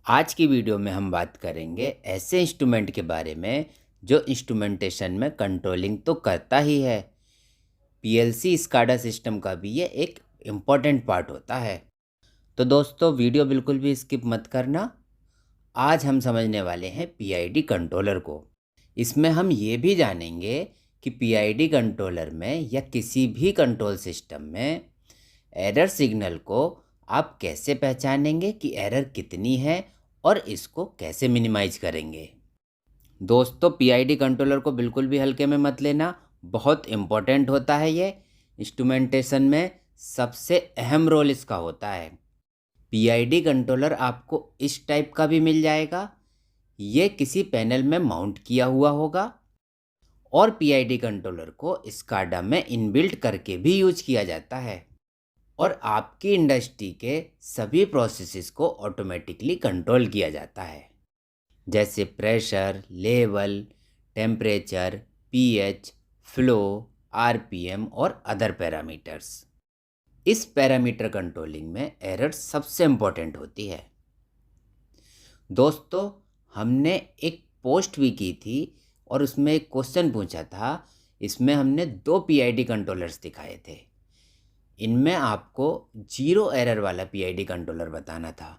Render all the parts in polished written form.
आज की वीडियो में हम बात करेंगे ऐसे इंस्ट्रूमेंट के बारे में जो इंस्ट्रूमेंटेशन में कंट्रोलिंग तो करता ही है, पीएलसी स्काडा सिस्टम का भी ये एक इम्पॉर्टेंट पार्ट होता है। तो दोस्तों वीडियो बिल्कुल भी स्किप मत करना। आज हम समझने वाले हैं पीआईडी कंट्रोलर को। इसमें हम ये भी जानेंगे कि पीआईडी कंट्रोलर में या किसी भी कंट्रोल सिस्टम में एरर सिग्नल को आप कैसे पहचानेंगे कि एरर कितनी है और इसको कैसे मिनिमाइज करेंगे। दोस्तों पीआईडी कंट्रोलर को बिल्कुल भी हल्के में मत लेना, बहुत इम्पोर्टेंट होता है ये। इंस्ट्रूमेंटेशन में सबसे अहम रोल इसका होता है। पीआईडी कंट्रोलर आपको इस टाइप का भी मिल जाएगा। ये किसी पैनल में माउंट किया हुआ होगा और पीआईडी कंट्रोलर को स्काडा में इनबिल्ट करके भी यूज किया जाता है और आपकी इंडस्ट्री के सभी प्रोसेसेस को ऑटोमेटिकली कंट्रोल किया जाता है, जैसे pressure, level, temperature, pH, flow, RPM और अदर पैरामीटर्स। इस पैरामीटर कंट्रोलिंग में एरर सबसे इम्पोर्टेंट होती है। दोस्तों हमने एक पोस्ट भी की थी और उसमें एक क्वेश्चन पूछा था। इसमें हमने 2 पीआईडी कंट्रोलर्स दिखाए थे। इनमें आपको 0 एरर वाला पीआईडी कंट्रोलर बताना था,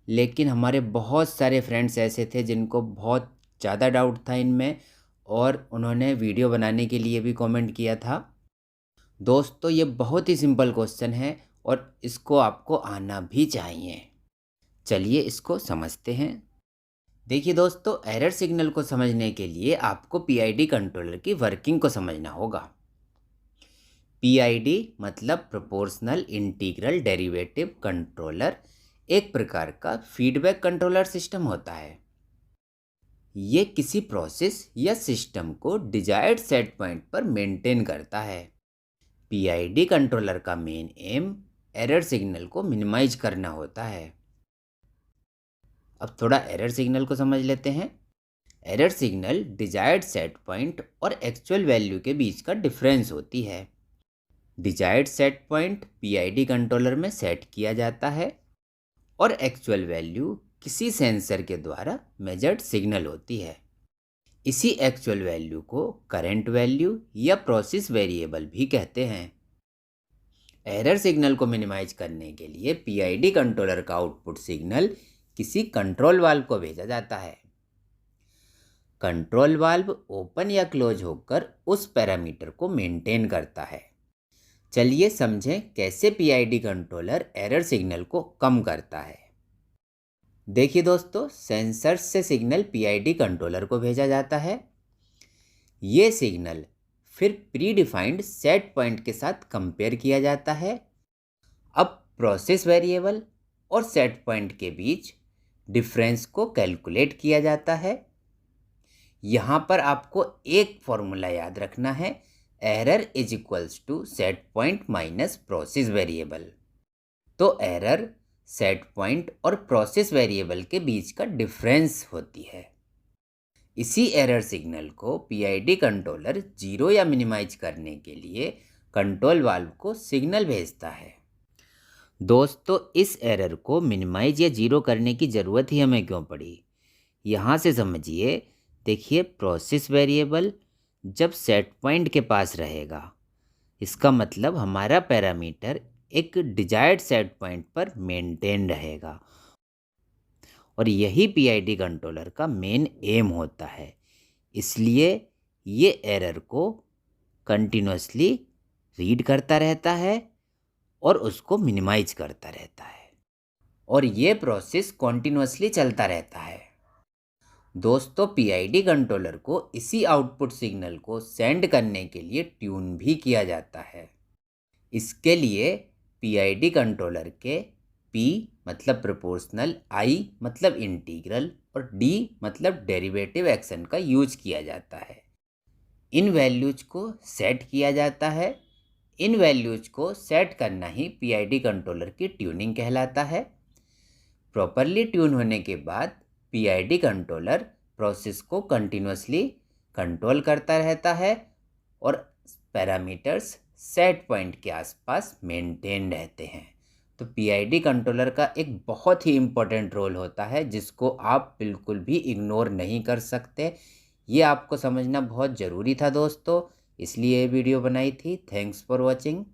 लेकिन हमारे बहुत सारे फ्रेंड्स ऐसे थे जिनको बहुत ज़्यादा डाउट था इनमें और उन्होंने वीडियो बनाने के लिए भी कमेंट किया था। दोस्तों ये बहुत ही सिंपल क्वेश्चन है और इसको आपको आना भी चाहिए। चलिए इसको समझते हैं। देखिए दोस्तों, एरर सिग्नल को समझने के लिए आपको पीआईडी कंट्रोलर की वर्किंग को समझना होगा। पीआईडी मतलब प्रोपोर्शनल इंटीग्रल डेरिवेटिव कंट्रोलर एक प्रकार का फीडबैक कंट्रोलर सिस्टम होता है। ये किसी प्रोसेस या सिस्टम को डिजायर्ड सेट पॉइंट पर मेंटेन करता है। पीआईडी कंट्रोलर का मेन एम एरर सिग्नल को मिनिमाइज करना होता है। अब थोड़ा एरर सिग्नल को समझ लेते हैं। Error signal desired set point और एक्चुअल वैल्यू के बीच का डिफरेंस होती है। Desired set point PID controller में सेट किया जाता है और एक्चुअल वैल्यू किसी सेंसर के द्वारा मेजर्ड सिग्नल होती है। इसी एक्चुअल वैल्यू को करंट वैल्यू या प्रोसेस वेरिएबल भी कहते हैं। एरर सिग्नल को मिनिमाइज करने के लिए पीआईडी कंट्रोलर का आउटपुट सिग्नल किसी कंट्रोल वाल्व को भेजा जाता है। कंट्रोल वाल्व ओपन या क्लोज होकर उस पैरामीटर को मेंटेन करता है। चलिए समझें कैसे पीआईडी कंट्रोलर एरर सिग्नल को कम करता है। देखिए दोस्तों, सेंसर्स से सिग्नल पीआईडी कंट्रोलर को भेजा जाता है। ये सिग्नल फिर प्री डिफाइंड सेट पॉइंट के साथ कंपेयर किया जाता है। अब प्रोसेस वेरिएबल और सेट पॉइंट के बीच डिफरेंस को कैलकुलेट किया जाता है। यहाँ पर आपको एक फॉर्मूला याद रखना है, error is equals to set point minus process variable. तो एरर सेट पॉइंट और प्रोसेस वेरिएबल के बीच का डिफरेंस होती है। इसी एरर सिग्नल को पीआईडी कंट्रोलर 0 या मिनिमाइज करने के लिए कंट्रोल वाल्व को सिग्नल भेजता है। दोस्तों इस एरर को मिनिमाइज या 0 करने की ज़रूरत ही हमें क्यों पड़ी, यहाँ से समझिए। देखिए, प्रोसेस वेरिएबल जब सेट पॉइंट के पास रहेगा, इसका मतलब हमारा पैरामीटर एक डिजायर्ड सेट पॉइंट पर मेंटेन रहेगा और यही पीआईडी कंट्रोलर का मेन एम होता है। इसलिए ये एरर को कंटिन्यूसली रीड करता रहता है और उसको मिनिमाइज करता रहता है और ये प्रोसेस कॉन्टिन्यूसली चलता रहता है। दोस्तों पीआईडी कंट्रोलर को इसी आउटपुट सिग्नल को सेंड करने के लिए ट्यून भी किया जाता है। इसके लिए पीआईडी कंट्रोलर के P मतलब प्रोपोर्शनल, I मतलब इंटीग्रल और D मतलब डेरिवेटिव एक्शन का यूज किया जाता है। इन वैल्यूज को सेट किया जाता है। इन वैल्यूज को सेट करना ही पीआईडी कंट्रोलर की ट्यूनिंग कहलाता है। प्रॉपरली ट्यून होने के बाद पीआईडी कंट्रोलर प्रोसेस को कंटिन्यूसली कंट्रोल करता रहता है और पैरामीटर्स सेट पॉइंट के आसपास मेंटेन रहते हैं। तो पीआईडी कंट्रोलर का एक बहुत ही इम्पोर्टेंट रोल होता है जिसको आप बिल्कुल भी इग्नोर नहीं कर सकते। ये आपको समझना बहुत ज़रूरी था दोस्तों, इसलिए ये वीडियो बनाई थी। Thanks for watching.